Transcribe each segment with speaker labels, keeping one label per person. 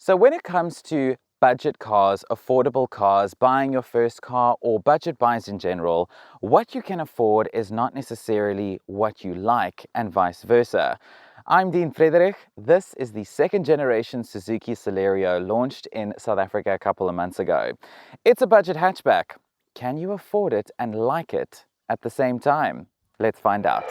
Speaker 1: So when it comes to budget cars, affordable cars, buying your first car, or budget buys in general, what you can afford is not necessarily what you like, and vice versa. I'm Dean Friederich. This is the second generation Suzuki Celerio launched in South Africa a couple of months ago. It's a budget hatchback. Can you afford it and like it at the same time? Let's find out.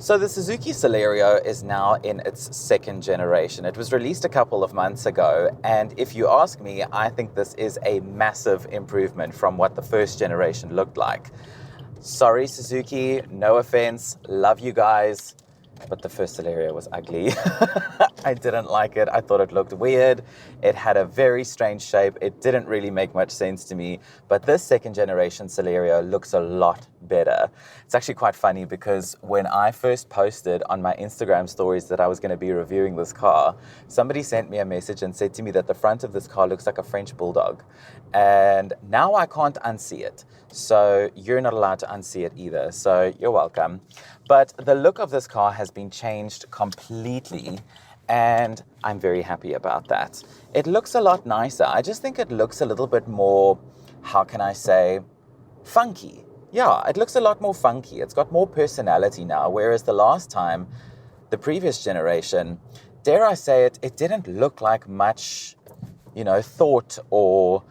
Speaker 1: So the Suzuki Celerio is now in its second generation. It was released a couple of months ago, and if you ask me, I think this is a massive improvement from what the first generation looked like. Sorry Suzuki, no offense, love you guys, but the first Celerio was ugly. I didn't like it. I thought it looked weird. It had a very strange shape. It didn't really make much sense to me. But this second generation Celerio looks a lot better. It's actually quite funny because when I first posted on my Instagram stories that I was going to be reviewing this car, somebody sent me a message and said to me that the front of this car looks like a French bulldog. And now I can't unsee it. So you're not allowed to unsee it either. So you're welcome. But the look of this car has been changed completely, and I'm very happy about that. It looks a lot nicer. I just think it looks a little bit more, how can I say, funky. Yeah, it looks a lot more funky. It's got more personality now, whereas the last time, the previous generation, dare I say it, it didn't look like much, thought or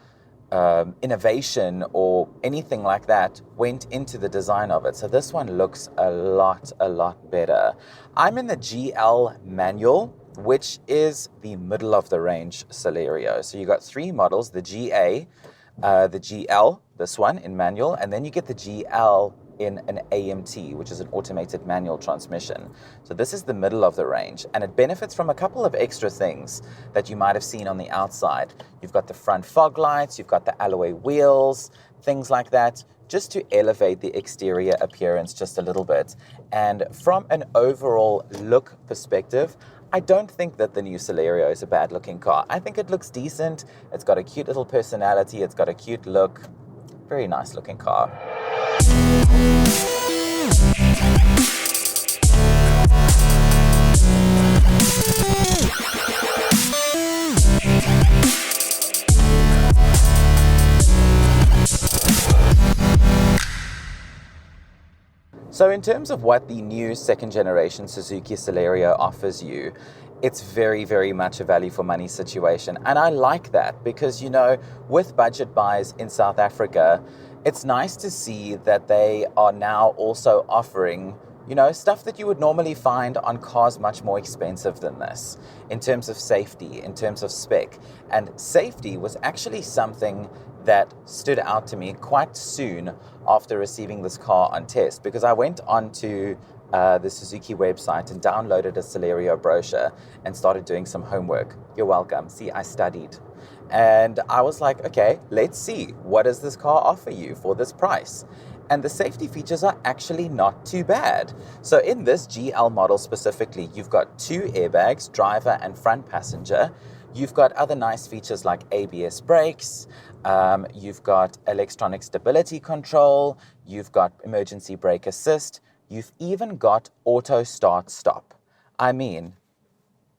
Speaker 1: innovation or anything like that went into the design of it. So this one looks a lot better. I'm in the GL manual, which is the middle of the range Celerio. So you got three models, the GA, the GL, this one in manual, and then you get the GL in an AMT, which is an automated manual transmission. So this is the middle of the range, and it benefits from a couple of extra things that you might have seen on the outside. You've got the front fog lights, you've got the alloy wheels, things like that, just to elevate the exterior appearance just a little bit. And from an overall look perspective, I don't think that the new Celerio is a bad looking car. I think it looks decent. It's got a cute little personality. It's got a cute look. Very nice looking car. So in terms of what the new second generation Suzuki Celerio offers you, it's very much a value for money situation. And I like that because, with budget buys in South Africa, it's nice to see that they are now also offering, stuff that you would normally find on cars much more expensive than this, in terms of safety, in terms of spec. And safety was actually something that stood out to me quite soon after receiving this car on test, because I went onto the Suzuki website and downloaded a Celerio brochure and started doing some homework. You're welcome. See, I studied. And I was like, okay, let's see. What does this car offer you for this price? And the safety features are actually not too bad. So in this GL model specifically, you've got 2 airbags, driver and front passenger. You've got other nice features like ABS brakes. You've got electronic stability control. You've got emergency brake assist. You've even got auto start stop. I mean,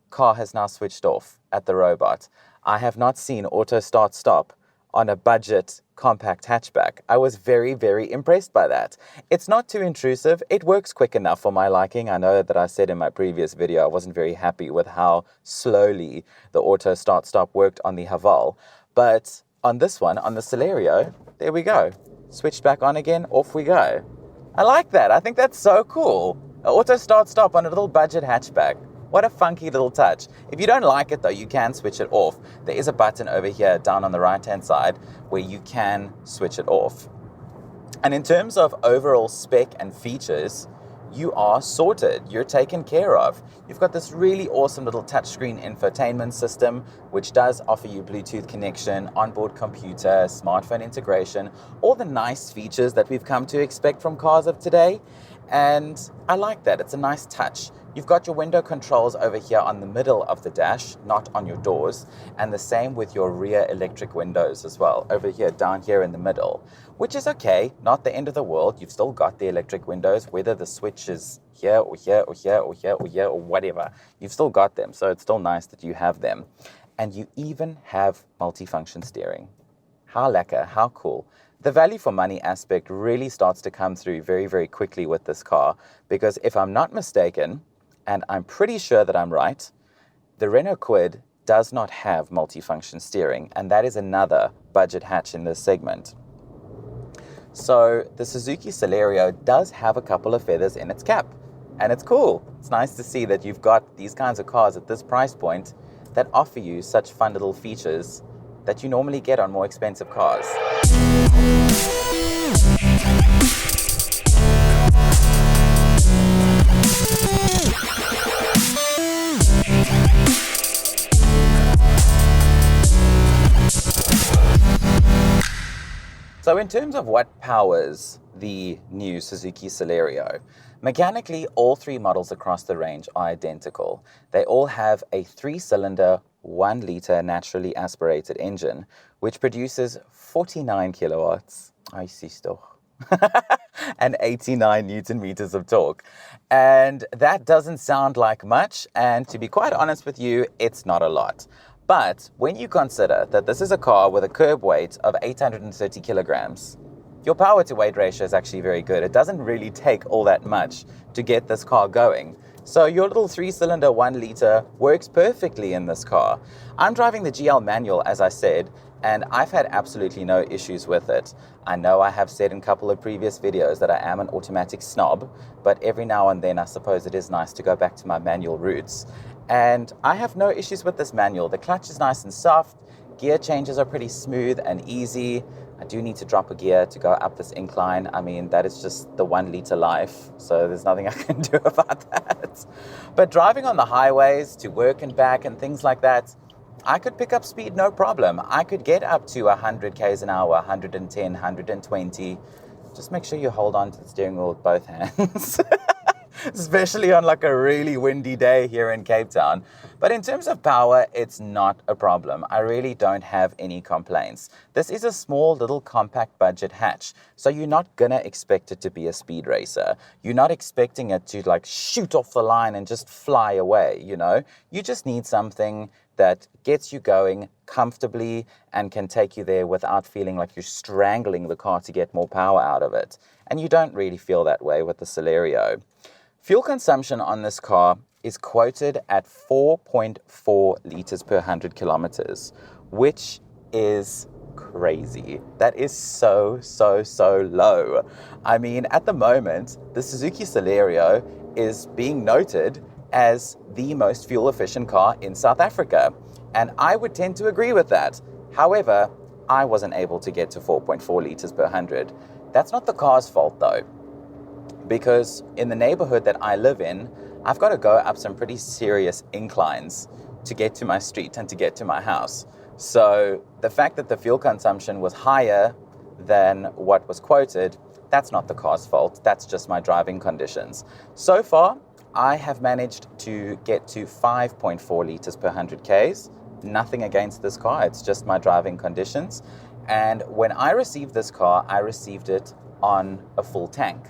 Speaker 1: car has now switched off at the robot. I have not seen auto start stop on a budget compact hatchback. I was very impressed by that. It's not too intrusive. It works quick enough for my liking. I know that I said in my previous video I wasn't very happy with how slowly the auto start stop worked on the Haval. But on this one, on the Celerio, there we go. Switched back on again, off we go. I like that. I think that's so cool. An auto start stop on a little budget hatchback. What a funky little touch. If you don't like it though, you can switch it off. There is a button over here down on the right hand side where you can switch it off. And in terms of overall spec and features, you are sorted. You're taken care of. You've got this really awesome little touchscreen infotainment system, which does offer you Bluetooth connection, onboard computer, smartphone integration, all the nice features that we've come to expect from cars of today. And I like that. It's a nice touch. You've got your window controls over here on the middle of the dash, not on your doors, and the same with your rear electric windows as well, over here, down here in the middle, which is okay, not the end of the world. You've still got the electric windows, whether the switch is here or here or here or here or here or whatever. You've still got them, so it's still nice that you have them. And you even have multifunction steering. How lekker, how cool. The value for money aspect really starts to come through very, very quickly with this car, because if I'm not mistaken, and I'm pretty sure that I'm right, the Renault Kwid does not have multifunction steering, and that is another budget hatch in this segment. So the Suzuki Celerio does have a couple of feathers in its cap, and it's cool. It's nice to see that you've got these kinds of cars at this price point that offer you such fun little features that you normally get on more expensive cars. So in terms of what powers the new Suzuki Celerio, mechanically all three models across the range are identical. They all have a 3-cylinder, 1-liter naturally aspirated engine, which produces 49 kilowatts, and 89 Newton meters of torque. And that doesn't sound like much, and to be quite honest with you, it's not a lot. But when you consider that this is a car with a curb weight of 830 kilograms, your power to weight ratio is actually very good. It doesn't really take all that much to get this car going. So your little 3-cylinder 1-liter works perfectly in this car. I'm driving the GL manual, as I said, and I've had absolutely no issues with it. I know I have said in a couple of previous videos that I am an automatic snob, but every now and then I suppose it is nice to go back to my manual roots. And I have no issues with this manual. The clutch is nice and soft, gear changes are pretty smooth and easy. I do need to drop a gear to go up this incline. I mean, that is just the 1-liter life, so there's nothing I can do about that. But driving on the highways to work and back and things like that, I could pick up speed no problem. I could get up to 100 k's an hour, 110, 120. Just make sure you hold on to the steering wheel with both hands. Especially on like a really windy day here in Cape Town. But in terms of power, it's not a problem. I really don't have any complaints. This is a small little compact budget hatch, so you're not gonna expect it to be a speed racer. You're not expecting it to like shoot off the line and just fly away, you know? You just need something that gets you going comfortably and can take you there without feeling like you're strangling the car to get more power out of it. And you don't really feel that way with the Celerio. Fuel consumption on this car is quoted at 4.4 liters per 100 kilometers, which is crazy. That is so low. I mean, at the moment, the Suzuki Celerio is being noted as the most fuel-efficient car in South Africa, and I would tend to agree with that. However, I wasn't able to get to 4.4 liters per 100. That's not the car's fault, though, because in the neighborhood that I live in, I've got to go up some pretty serious inclines to get to my street and to get to my house. So the fact that the fuel consumption was higher than what was quoted, that's not the car's fault. That's just my driving conditions. So far, I have managed to get to 5.4 liters per 100 Ks. Nothing against this car, it's just my driving conditions. And when I received this car, I received it on a full tank.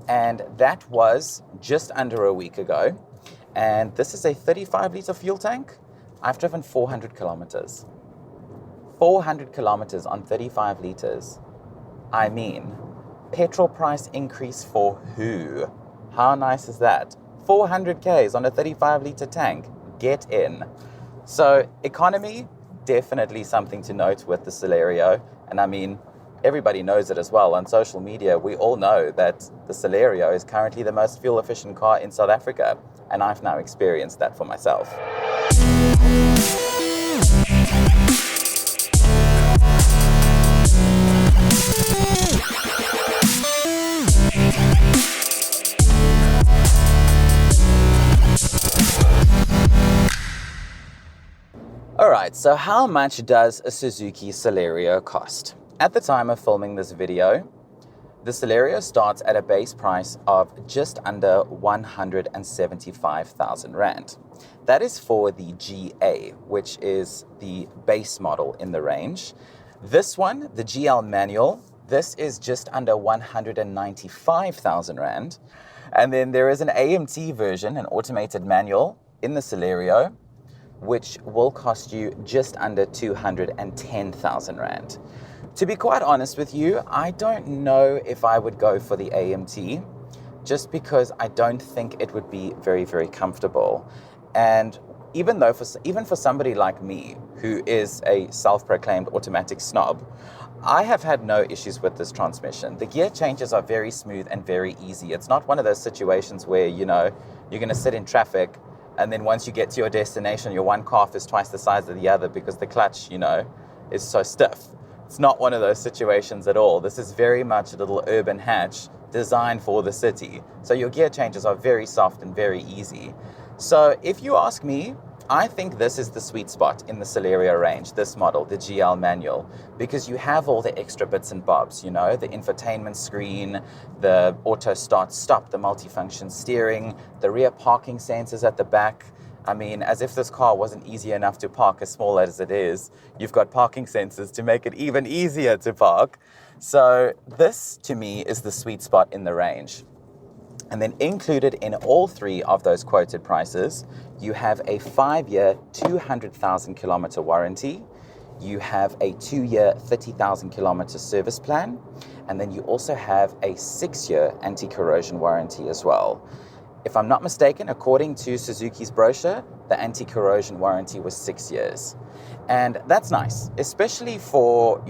Speaker 1: And that was just under a week ago. And this is a 35-liter fuel tank. I've driven 400 kilometers. 400 kilometers on 35 liters. I mean, petrol price increase for who? How nice is that? 400 Ks on a 35-liter tank. Get in. So economy, definitely something to note with the Celerio. And I mean, everybody knows it as well. On social media, we all know that the Celerio is currently the most fuel-efficient car in South Africa, and I've now experienced that for myself. All right, so how much does a Suzuki Celerio cost? At the time of filming this video, The Celerio starts at a base price of just under 175,000 Rand. That is for the GA, which is the base model in the range. This one, the GL manual, this is just under 195,000 Rand. And then there is an AMT version, an automated manual in the Celerio, which will cost you just under 210,000 Rand. To be quite honest with you, I don't know if I would go for the AMT, just because I don't think it would be very, very comfortable. And even for somebody like me, who is a self-proclaimed automatic snob, I have had no issues with this transmission. The gear changes are very smooth and very easy. It's not one of those situations where, you're going to sit in traffic and then once you get to your destination, your one calf is twice the size of the other because the clutch, is so stiff. It's not one of those situations at all. This is very much a little urban hatch designed for the city. So your gear changes are very soft and very easy. So if you ask me, I think this is the sweet spot in the Celerio range, this model, the GL manual, because you have all the extra bits and bobs, the infotainment screen, the auto start stop, the multifunction steering, the rear parking sensors at the back. I mean, as if this car wasn't easy enough to park, as small as it is, you've got parking sensors to make it even easier to park. So this, to me, is the sweet spot in the range. And then included in all three of those quoted prices, you have a 5-year, 200,000 kilometer warranty. You have a 2-year, 30,000 kilometer service plan. And then you also have a 6-year anti-corrosion warranty as well. If I'm not mistaken, according to Suzuki's brochure, the anti-corrosion warranty was 6 years. And that's nice, especially for,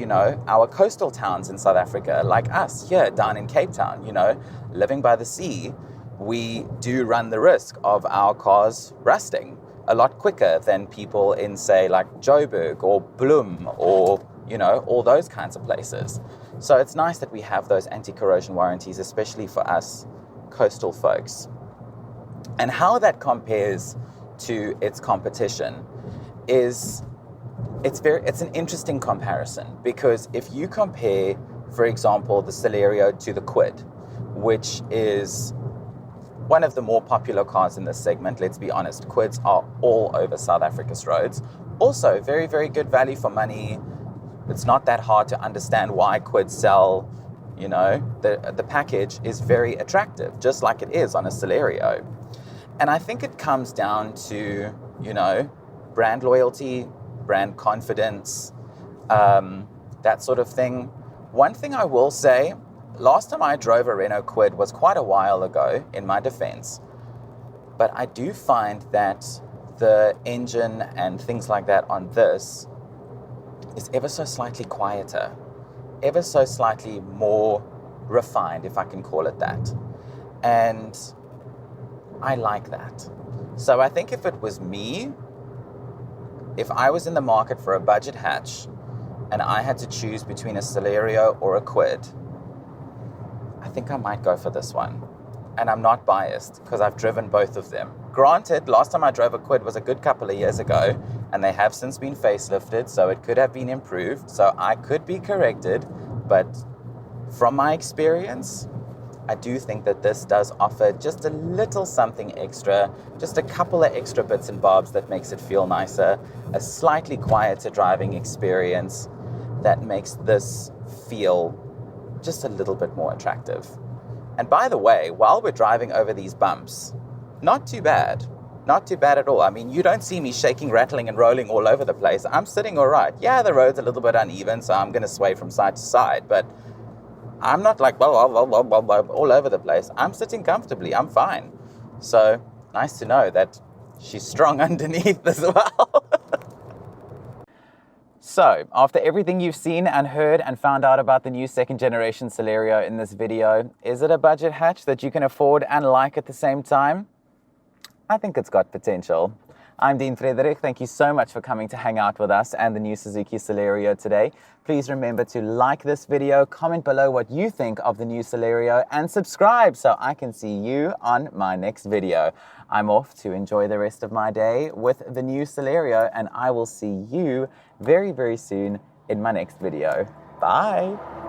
Speaker 1: our coastal towns in South Africa, like us here down in Cape Town, living by the sea. We do run the risk of our cars rusting a lot quicker than people in, say, like Joburg or Bloem or, all those kinds of places. So it's nice that we have those anti-corrosion warranties, especially for us coastal folks. And how that compares to its competition is, it's an interesting comparison, because if you compare, for example, the Celerio to the Quid, which is one of the more popular cars in this segment, let's be honest, Quids are all over South Africa's roads. Also, very, very good value for money. It's not that hard to understand why Quids sell. The package is very attractive, just like it is on a Celerio. And I think it comes down to, brand loyalty, brand confidence, that sort of thing. One thing I will say, last time I drove a Renault Quid was quite a while ago, in my defense. But I do find that the engine and things like that on this is ever so slightly quieter, ever so slightly more refined, if I can call it that. And I like that. So I think if it was me, if I was in the market for a budget hatch and I had to choose between a Celerio or a Quid, I think I might go for this one. And I'm not biased because I've driven both of them. Granted, last time I drove a Quid was a good couple of years ago, and they have since been facelifted, so it could have been improved. So I could be corrected, but from my experience, I do think that this does offer just a little something extra, just a couple of extra bits and bobs that makes it feel nicer, a slightly quieter driving experience that makes this feel just a little bit more attractive. And by the way, while we're driving over these bumps, not too bad. Not too bad at all. I mean, you don't see me shaking, rattling, and rolling all over the place. I'm sitting all right. Yeah, the road's a little bit uneven, so I'm going to sway from side to side, but I'm not like all over the place. I'm sitting comfortably. I'm fine. So nice to know that she's strong underneath as well. So, after everything you've seen and heard and found out about the new second generation Celerio in this video, is it a budget hatch that you can afford and like at the same time? I think it's got potential. I'm Dean Friederich. Thank you so much for coming to hang out with us and the new Suzuki Celerio today. Please remember to like this video, comment below what you think of the new Celerio, and subscribe so I can see you on my next video. I'm off to enjoy the rest of my day with the new Celerio, and I will see you very, very soon in my next video. Bye!